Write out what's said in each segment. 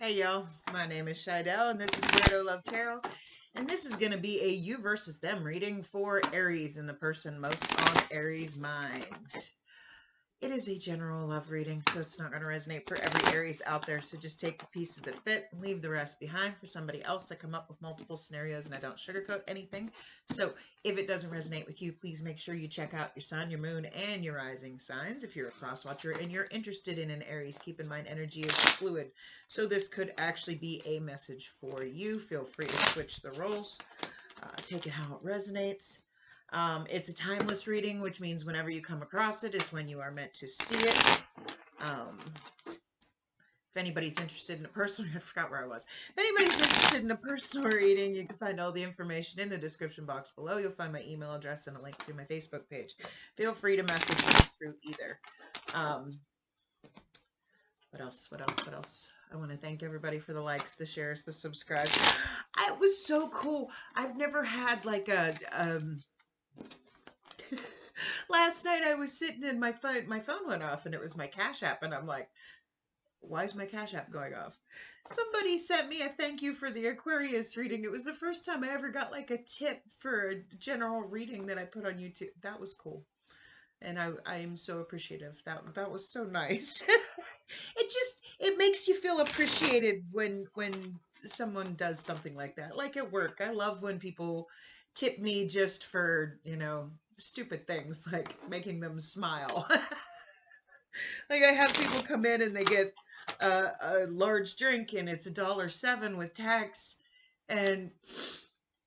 Hey y'all, my name is Shidell and this is Weirdo Love Tarot, and this is going to be a you versus them reading for Aries and the person most on Aries' mind. It is a general love reading, so it's not going to resonate for every Aries out there, so just take the pieces that fit and leave the rest behind for somebody else to come up with multiple scenarios, and I don't sugarcoat anything. So if it doesn't resonate with you, please make sure you check out your sun, your moon, and your rising signs. If you're a cross watcher and you're interested in an Aries, keep in mind energy is fluid, so this could actually be a message for you. Feel free to switch the roles, take it how it resonates. It's a timeless reading, which means whenever you come across it is when you are meant to see it. If anybody's interested in a personal, I forgot where I was. If anybody's interested in a personal reading, you can find all the information in the description box below. You'll find my email address and a link to my Facebook page. Feel free to message me through either. What else? I want to thank everybody for the likes, the shares, the subscribes. It was so cool. I've never had like a last night I was sitting and my phone went off and it was my Cashapp, and I'm like, why is my Cashapp going off? Somebody sent me a thank you for the Aquarius reading. It was the first time I ever got like a tip for a general reading that I put on YouTube. That was cool. And I am so appreciative. That was so nice. It makes you feel appreciated when someone does something like that. Like at work, I love when people tip me just for, stupid things like making them smile. Like I have people come in and they get a large drink and it's $1.07 with tax, and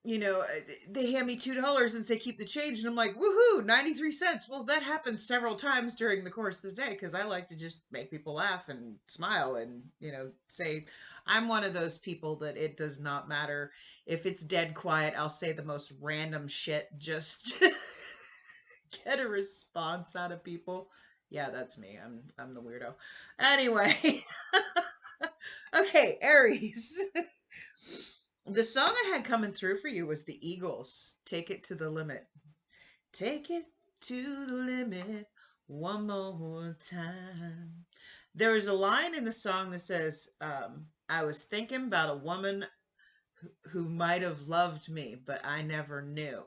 they hand me $2 and say keep the change, and I'm like, woohoo, 93 cents. Well, that happens several times during the course of the day because I like to just make people laugh and smile and say I'm one of those people that it does not matter if it's dead quiet. I'll say the most random shit just to get a response out of people. Yeah, that's me. I'm the weirdo. Anyway, okay, Aries. The song I had coming through for you was the Eagles. Take it to the limit. Take it to the limit one more time. There is a line in the song that says, I was thinking about a woman who might have loved me, but I never knew.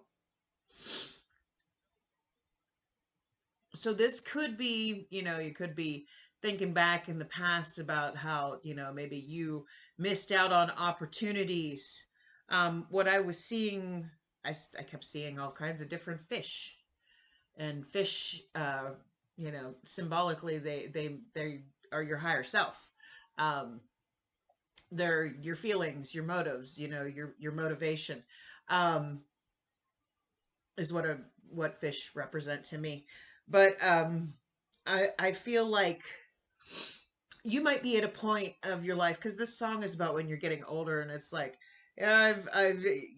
So this could be, you could be thinking back in the past about how, maybe you missed out on opportunities. What I was seeing, I kept seeing all kinds of different fish, and fish, symbolically, they are your higher self. They're your feelings, your motives, your motivation, is what fish represent to me. But I feel like you might be at a point of your life, because this song is about when you're getting older, and it's like, yeah,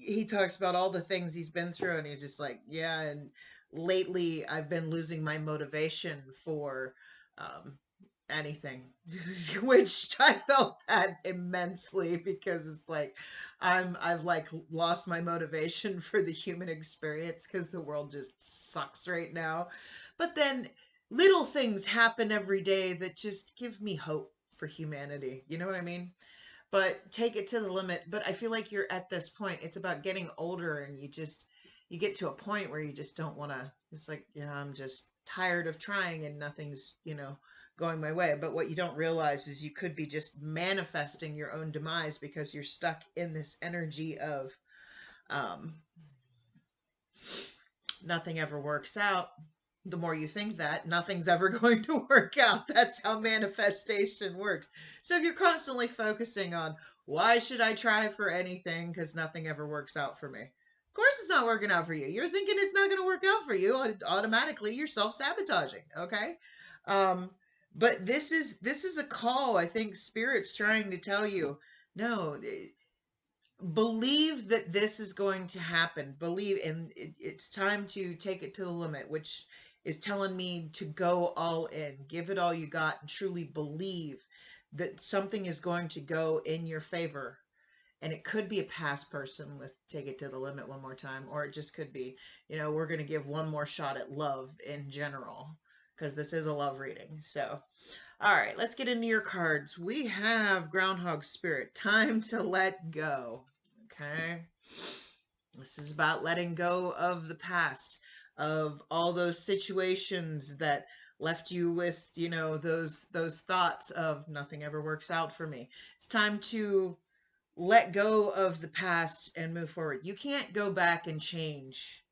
he talks about all the things he's been through, and he's just like, yeah, and lately I've been losing my motivation for anything, which I felt that immensely, because it's like I've like lost my motivation for the human experience because the world just sucks right now. But then little things happen every day that just give me hope for humanity. You know what I mean? But take it to the limit. But I feel like you're at this point. It's about getting older, and you get to a point where you just don't want to. It's like, yeah, I'm just tired of trying and nothing's, going my way. But what you don't realize is you could be just manifesting your own demise because you're stuck in this energy of nothing ever works out. The more you think that, nothing's ever going to work out. That's how manifestation works. So if you're constantly focusing on, why should I try for anything because nothing ever works out for me? Of course it's not working out for you. You're thinking it's not going to work out for you. Automatically, you're self-sabotaging, okay? But this is a call. I think Spirit's trying to tell you, no, believe that this is going to happen. Believe, and it's time to take it to the limit, which is telling me to go all in, give it all you got, and truly believe that something is going to go in your favor. And it could be a past person with take it to the limit one more time, or it just could be, we're going to give one more shot at love in general, because this is a love reading. So All right, let's get into your cards. We have Groundhog Spirit. Time to let go. Okay. This is about letting go of the past, of all those situations that left you with, those thoughts of nothing ever works out for me. It's time to let go of the past and move forward. You can't go back and change,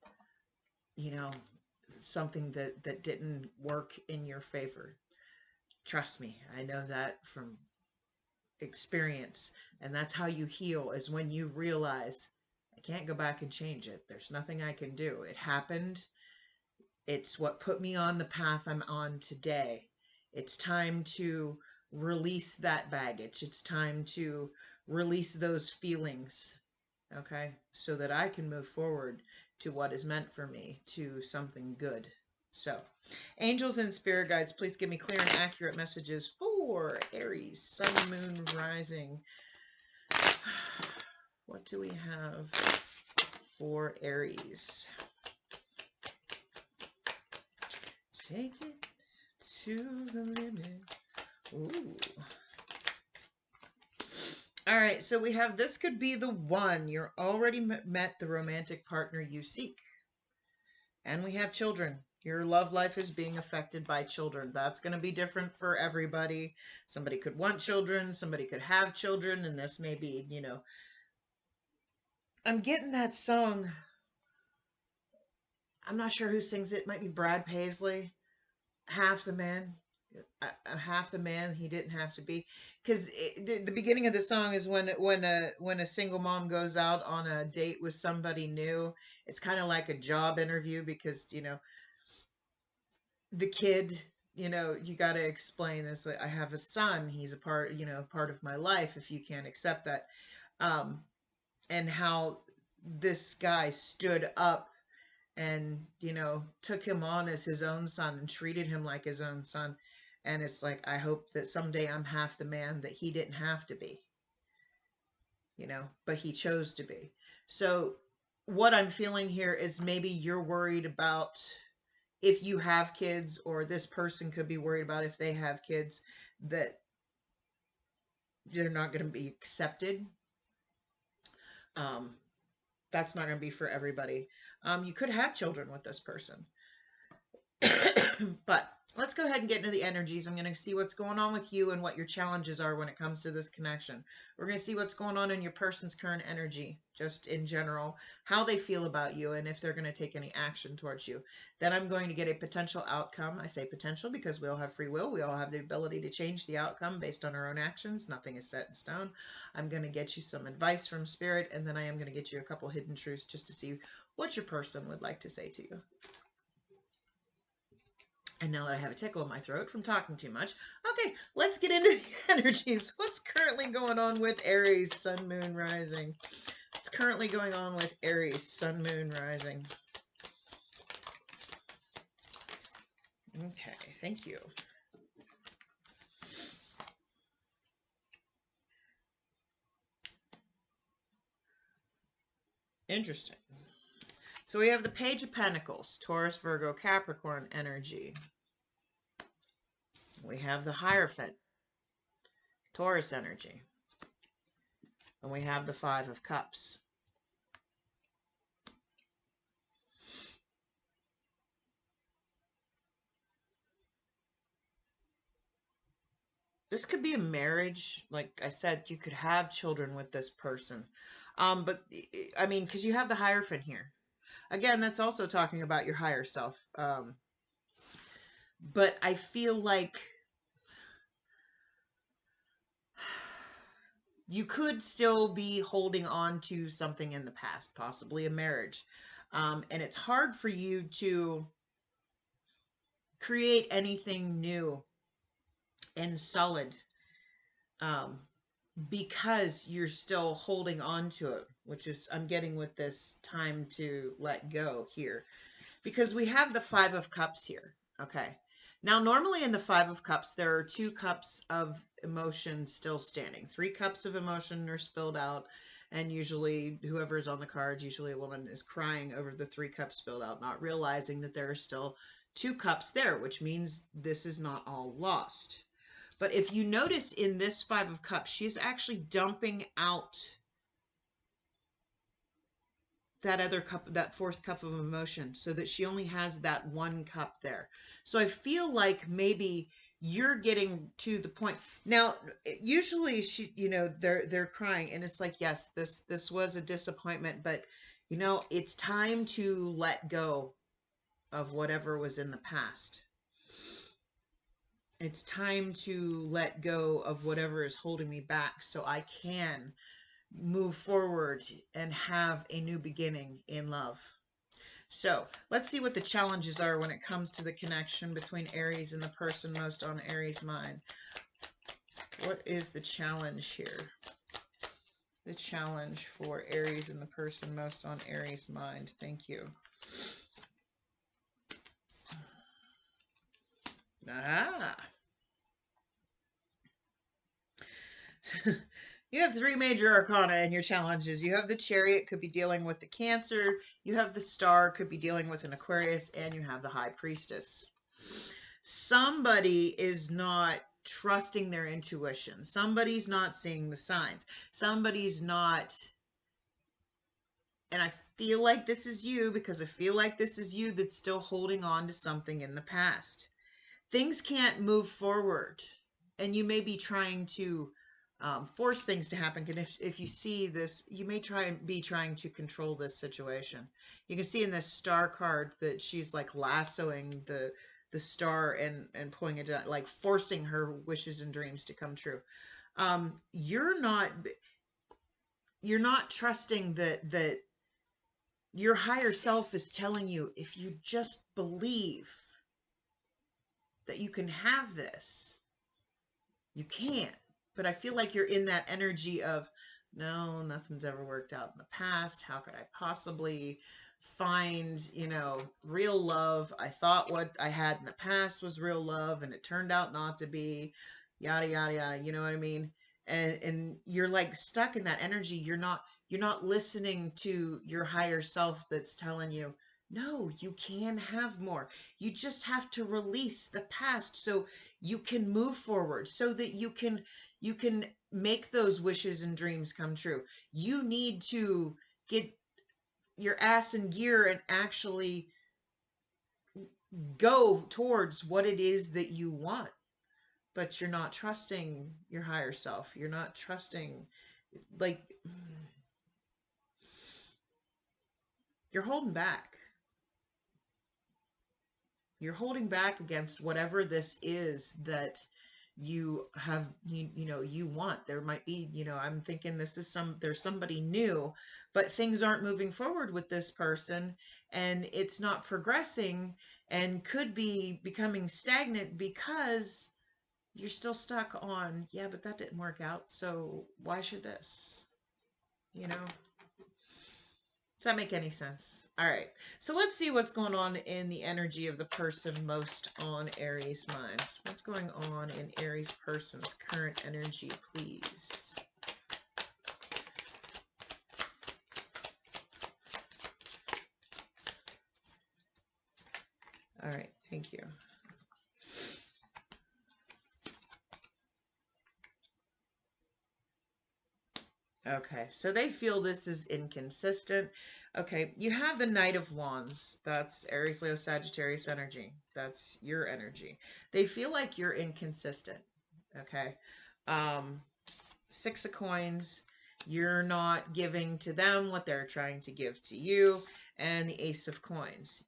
you know, something that didn't work in your favor. Trust me, I know that from experience. And that's how you heal, is when you realize I can't go back and change it. There's nothing I can do. It happened. It's what put me on the path I'm on today. It's time to release that baggage. It's time to release those feelings, okay? So that I can move forward to what is meant for me, to something good. So, angels and spirit guides, please give me clear and accurate messages for Aries, Sun, Moon, Rising. What do we have for Aries? Take it to the limit. Ooh. All right, so we have this could be the one. You're already met the romantic partner you seek. And we have children. Your love life is being affected by children. That's going to be different for everybody. Somebody could want children. Somebody could have children. And this may be, I'm getting that song. I'm not sure who sings it. It might be Brad Paisley. Half the man. Half the man he didn't have to be. Because the beginning of the song is when a single mom goes out on a date with somebody new. It's kind of like a job interview because, the kid, you got to explain this. Like, I have a son. He's a part of my life. If you can't accept that, and how this guy stood up and took him on as his own son and treated him like his own son. And it's like, I hope that someday I'm half the man that he didn't have to be, but he chose to be. So what I'm feeling here is maybe you're worried about if you have kids, or this person could be worried about if they have kids, that they're not going to be accepted. That's not going to be for everybody. You could have children with this person. But let's go ahead and get into the energies. I'm going to see what's going on with you and what your challenges are when it comes to this connection. We're going to see what's going on in your person's current energy, just in general, how they feel about you, and if they're going to take any action towards you. Then I'm going to get a potential outcome. I say potential because we all have free will. We all have the ability to change the outcome based on our own actions. Nothing is set in stone. I'm going to get you some advice from Spirit, and then I am going to get you a couple hidden truths just to see what your person would like to say to you. And now that I have a tickle in my throat from talking too much, okay, let's get into the energies. What's currently going on with Aries, Sun, Moon, Rising? What's currently going on with Aries, Sun, Moon, Rising? Okay, thank you. Interesting. So we have the Page of Pentacles, Taurus, Virgo, Capricorn energy. We have the Hierophant, Taurus energy. And we have the Five of Cups. This could be a marriage. Like I said, you could have children with this person. But, I mean, because you have the Hierophant here. Again, that's also talking about your higher self. But I feel like you could still be holding on to something in the past, possibly a marriage. And it's hard for you to create anything new and solid because you're still holding on to it, which is I'm getting with this time to let go here. Because we have the Five of Cups here, okay? Now, normally in the Five of Cups, there are 2 cups of emotion still standing. 3 cups of emotion are spilled out, and usually whoever's on the cards, usually a woman, is crying over the 3 cups spilled out, not realizing that there are still 2 cups there, which means this is not all lost. But if you notice in this Five of Cups, she's actually dumping out that other cup, that fourth cup of emotion, so that she only has that one cup there. So I feel like maybe you're getting to the point now. Usually she, they're crying, and it's like, yes, this was a disappointment, but it's time to let go of whatever was in the past. It's time to let go of whatever is holding me back, so I can move forward and have a new beginning in love. So let's see what the challenges are when it comes to the connection between Aries and the person most on Aries' mind. What is the challenge here? The challenge for Aries and the person most on Aries' mind. Thank you. Ah. You have three major arcana in your challenges. You have the Chariot, could be dealing with the Cancer. You have the Star, could be dealing with an Aquarius. And you have the High Priestess. Somebody is not trusting their intuition. Somebody's not seeing the signs. Somebody's not... And I feel like this is you, because I feel like this is you that's still holding on to something in the past. Things can't move forward. And you may be trying to force things to happen. And if you see this, you may be trying to control this situation. You can see in this Star card that she's like lassoing the star and pulling it down, like forcing her wishes and dreams to come true. You're not trusting that your higher self is telling you, if you just believe that you can have this, you can. But I feel like you're in that energy of, no, nothing's ever worked out in the past. How could I possibly find, real love? I thought what I had in the past was real love, and it turned out not to be, yada, yada, yada. You know what I mean? And you're like stuck in that energy. You're not listening to your higher self that's telling you, no, you can have more. You just have to release the past so you can move forward, so that you can make those wishes and dreams come true. You need to get your ass in gear and actually go towards what it is that you want. But you're not trusting your higher self. You're not trusting, like, you're holding back. You're holding back against whatever this is that you have, you want. There might be, I'm thinking this is there's somebody new, but things aren't moving forward with this person, and it's not progressing, and could be becoming stagnant because you're still stuck on, yeah, but that didn't work out, so why should this? Does that make any sense? All right. So let's see what's going on in the energy of the person most on Aries' mind. What's going on in Aries person's current energy, please? All right. Thank you. Okay, so they feel this is inconsistent. Okay, you have the Knight of Wands. That's Aries, Leo, Sagittarius energy. That's your energy. They feel like you're inconsistent. Okay. Six of Coins. You're not giving to them what they're trying to give to you. And the Ace of Coins.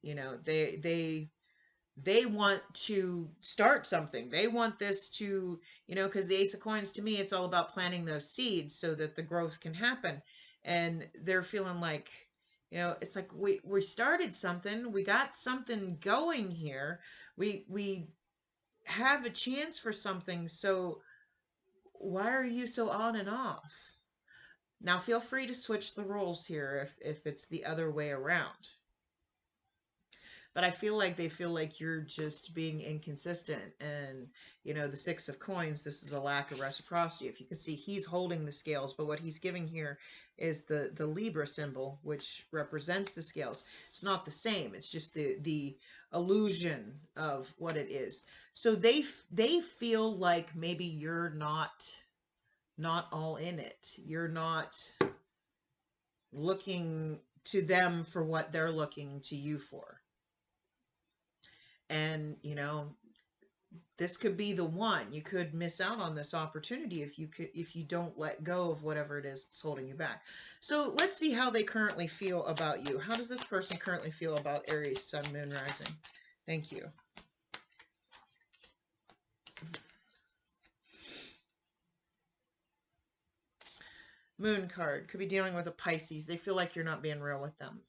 They want to start something. They want this to, because the Ace of Coins, to me, it's all about planting those seeds so that the growth can happen. And they're feeling like, it's like we started something. We got something going here. We have a chance for something. So why are you so on and off? Now, feel free to switch the roles here if it's the other way around. but I feel like they feel like you're just being inconsistent. And, you know, the Six of Coins, this is a lack of reciprocity. If you can see, he's holding the scales, but what he's giving here is the Libra symbol, which represents the scales. It's not the same. It's just the illusion of what it is. So they feel like maybe you're not all in it. You're not looking to them for what they're looking to you for. And, you know, this could be the one. You could miss out on this opportunity if you don't let go of whatever it is that's holding you back. So let's see how they currently feel about you. How does this person currently feel about Aries, Sun, Moon, Rising? Thank you. Moon card could be dealing with a Pisces. They feel like you're not being real with them.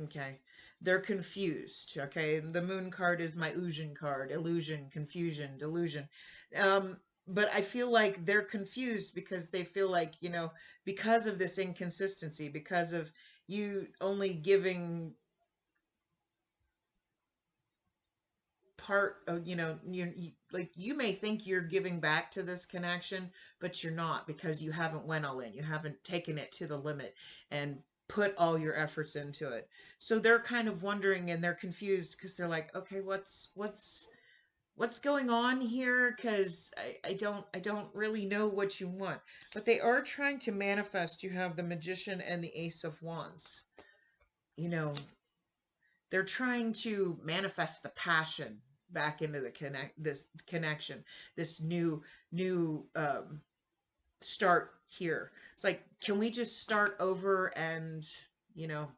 Okay. They're confused. Okay. The moon card is my illusion card. Illusion, confusion, delusion. But I feel like they're confused because they feel like, you know, because of this inconsistency, because of you only giving part of, you know, like you may think you're giving back to this connection, but you're not, because you haven't went all in. You haven't taken it to the limit and put all your efforts into it. So they're kind of wondering, and they're confused because they're like, okay, what's going on here? Because I don't really know what you want. But they are trying to manifest. You have the Magician and the Ace of Wands. You know, they're trying to manifest the passion back into this connection, this new start here. It's like, can we just start over? And, you know,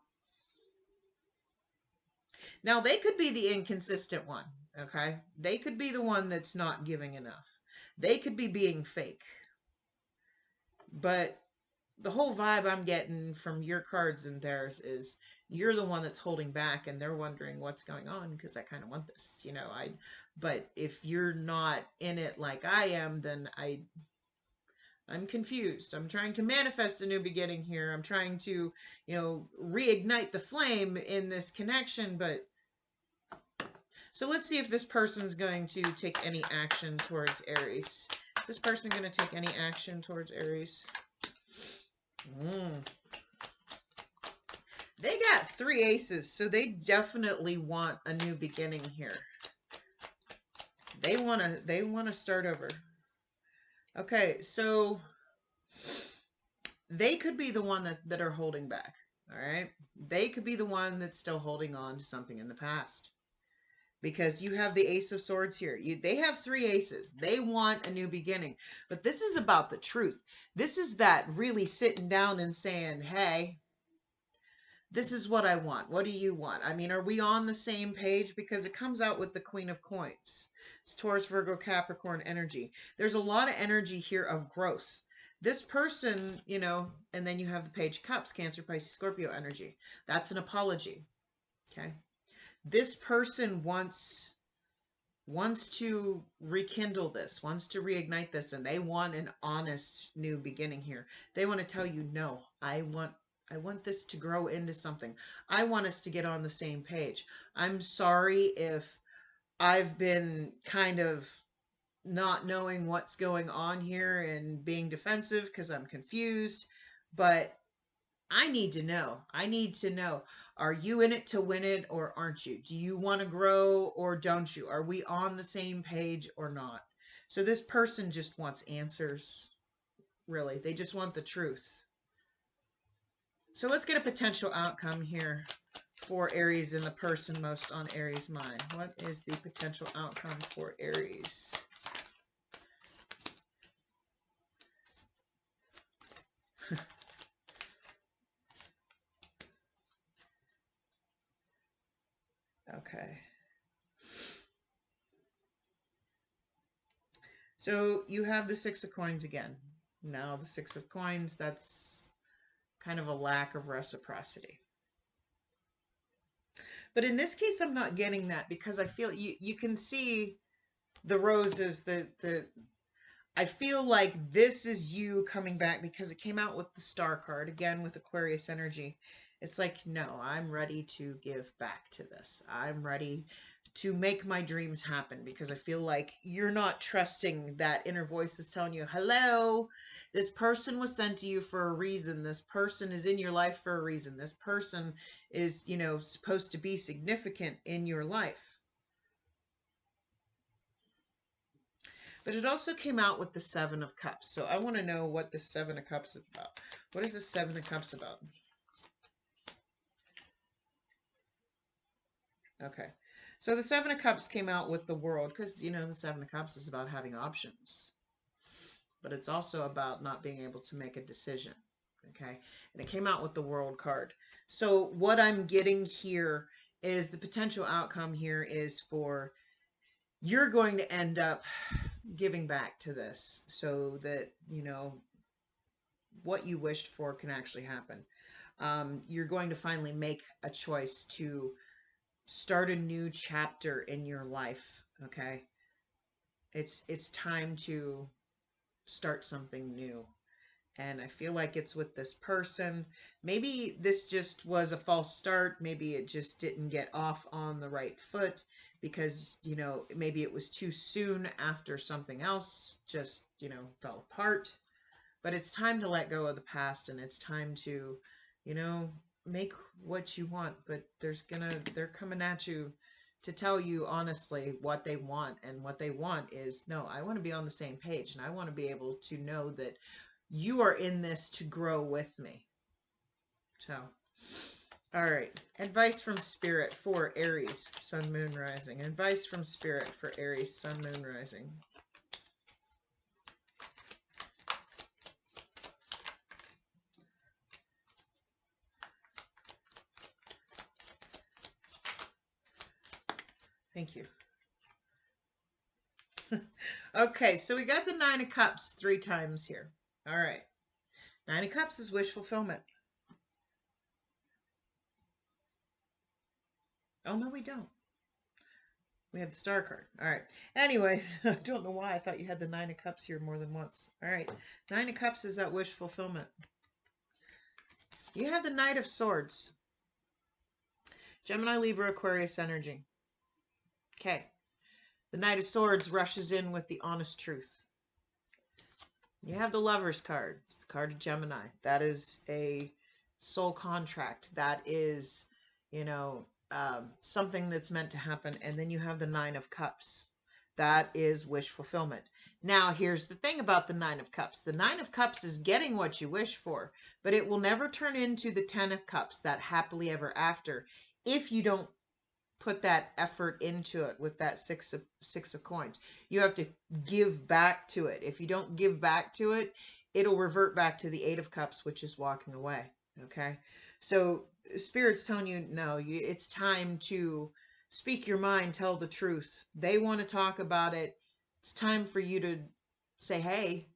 now they could be the inconsistent one. Okay. They could be the one that's not giving enough. They could be being fake. But the whole vibe I'm getting from your cards and theirs is you're the one that's holding back, and they're wondering what's going on, because I kind of want this, you know. But if you're not in it like I am, then I'm confused. I'm trying to manifest a new beginning here. I'm trying to, you know, reignite the flame in this connection. But so let's see if this person's going to take any action towards Aries. Is this person going to take any action towards Aries? They got 3 aces, so they definitely want a new beginning here. They want to start over. Okay, so they could be the one that are holding back. All right, they could be the one that's still holding on to something in the past, because you have the Ace of Swords here. They have 3 aces. They want a new beginning, but this is about the truth. This is that really sitting down and saying, hey, this is what I want. What do you want? I mean, are we on the same page? Because it comes out with the Queen of Coins. It's Taurus, Virgo, Capricorn energy. There's a lot of energy here of growth. This person, you know, and then you have the Page of Cups, Cancer, Pisces, Scorpio energy. That's an apology. Okay. This person wants to rekindle this, wants to reignite this, and they want an honest new beginning here. They want to tell you, no, I want this to grow into something. I want us to get on the same page. I'm sorry if I've been kind of not knowing what's going on here and being defensive because I'm confused, but I need to know. I need to know. Are you in it to win it, or aren't you? Do you want to grow, or don't you? Are we on the same page or not? So this person just wants answers, really. They just want the truth. So let's get a potential outcome here for Aries and the person most on Aries' mind. What is the potential outcome for Aries? Okay. So you have the Six of Coins again. Now the Six of Coins, that's kind of a lack of reciprocity. But in this case, I'm not getting that, because I feel you can see the roses, I feel like this is you coming back, because it came out with the Star card, again with Aquarius energy. It's like, no, I'm ready to give back to this. I'm ready to make my dreams happen, because I feel like you're not trusting that inner voice is telling you, hello, this person was sent to you for a reason. This person is in your life for a reason. This person is, you know, supposed to be significant in your life. But it also came out with the Seven of Cups. So I want to know what the Seven of Cups is about. What is the Seven of Cups about? Okay. So the Seven of Cups came out with the World because, you know, the Seven of Cups is about having options. But it's also about not being able to make a decision. Okay. And it came out with the World card. So what I'm getting here is the potential outcome here is for you're going to end up giving back to this so that, you know, what you wished for can actually happen. You're going to finally make a choice to start a new chapter in your life. Okay. It's time to start something new. And I feel like it's with this person. Maybe this just was a false start. Maybe it just didn't get off on the right foot because, you know, maybe it was too soon after something else just, you know, fell apart. But it's time to let go of the past, and it's time to, you know, make what you want. But they're coming at you to tell you honestly what they want. And what they want is, no, I want to be on the same page, and I want to be able to know that you are in this to grow with me. So, all right. Advice from Spirit for Aries, Sun, Moon, Rising. Advice from Spirit for Aries, Sun, Moon, Rising. Thank you. Okay, so we got the Nine of Cups 3 times here. All right. Nine of Cups is wish fulfillment. Oh, no, we don't. We have the Star card. All right. Anyways, I don't know why I thought you had the Nine of Cups here more than once. All right. Nine of Cups is that wish fulfillment. You have the Knight of Swords. Gemini, Libra, Aquarius energy. Okay. The Knight of Swords rushes in with the honest truth. You have the Lover's card. It's the card of Gemini. That is a soul contract. That is, you know, something that's meant to happen. And then you have the Nine of Cups. That is wish fulfillment. Now, here's the thing about the Nine of Cups. The Nine of Cups is getting what you wish for, but it will never turn into the Ten of Cups, that happily ever after, if you don't put that effort into it with that six of coins. You have to give back to it. If you don't give back to it, it'll revert back to the Eight of Cups, which is walking away. Okay. So Spirit's telling you, no, it's time to speak your mind, tell the truth. They want to talk about it. It's time for you to say, hey,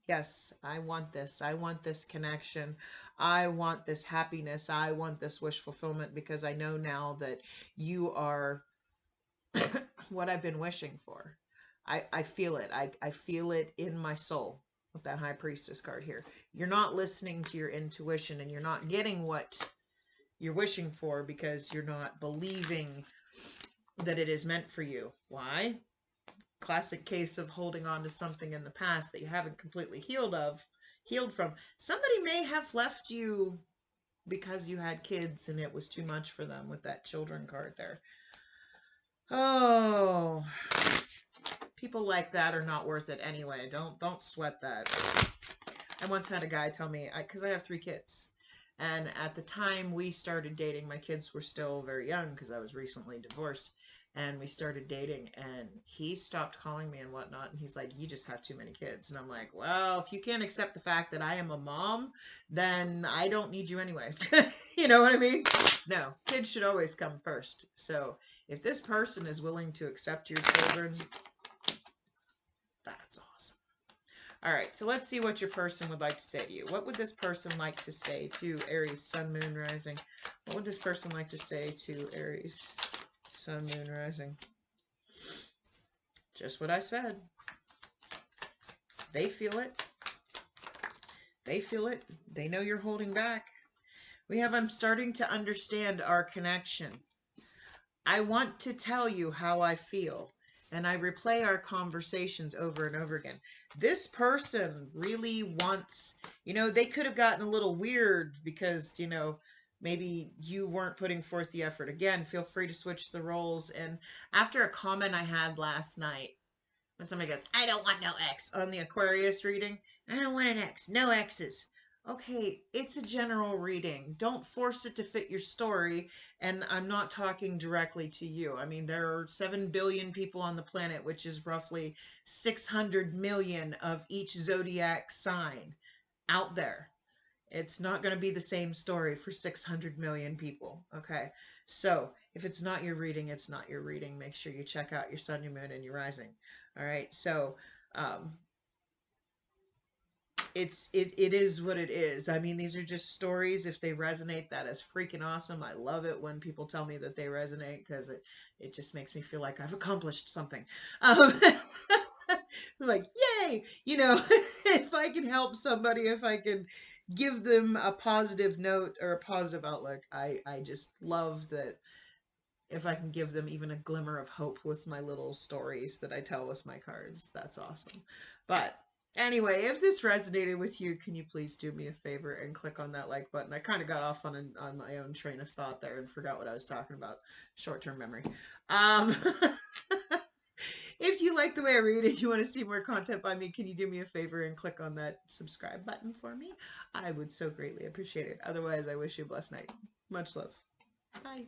yes, I want this. I want this connection. I want this happiness. I want this wish fulfillment, because I know now that you are what I've been wishing for. I feel it. I feel it in my soul with that High Priestess card here. You're not listening to your intuition, and you're not getting what you're wishing for because you're not believing that it is meant for you. Why? Classic case of holding on to something in the past that you haven't completely healed from. Somebody may have left you because you had kids and it was too much for them with that children card there. Oh, people like that are not worth it anyway. Don't sweat that. I once had a guy tell me, because I have 3 kids, and at the time we started dating, my kids were still very young because I was recently divorced. And we started dating, and he stopped calling me and whatnot. And he's like, you just have too many kids. And I'm like, well, if you can't accept the fact that I am a mom, then I don't need you anyway. You know what I mean? No, kids should always come first. So if this person is willing to accept your children, that's awesome. All right, so let's see what your person would like to say to you. What would this person like to say to Aries, Sun, Moon, Rising? What would this person like to say to Aries, Sun, Moon, Rising? Just what I said. They feel it. They feel it. They know you're holding back. We have, I'm starting to understand our connection. I want to tell you how I feel. And I replay our conversations over and over again. This person really wants, they could have gotten a little weird because, maybe you weren't putting forth the effort. Again, feel free to switch the roles. And after a comment I had last night, when somebody goes, I don't want no X on the Aquarius reading, I don't want an X, no X's. Okay, it's a general reading. Don't force it to fit your story. And I'm not talking directly to you. I mean, there are 7 billion people on the planet, which is roughly 600 million of each zodiac sign out there. It's not going to be the same story for 600 million people. Okay. So if it's not your reading, it's not your reading. Make sure you check out your sun, your moon, and your rising. All right. So, it is what it is. I mean, these are just stories. If they resonate, that is freaking awesome. I love it when people tell me that they resonate because it just makes me feel like I've accomplished something. Like, yay, if I can help somebody, if I can give them a positive note or a positive outlook, I just love that. If I can give them even a glimmer of hope with my little stories that I tell with my cards, that's awesome. But anyway, if this resonated with you, can you please do me a favor and click on that like button? I kind of got off on my own train of thought there and forgot what I was talking about. Short-term memory. If you like the way I read and you want to see more content by me, can you do me a favor and click on that subscribe button for me? I would so greatly appreciate it. Otherwise, I wish you a blessed night. Much love. Bye.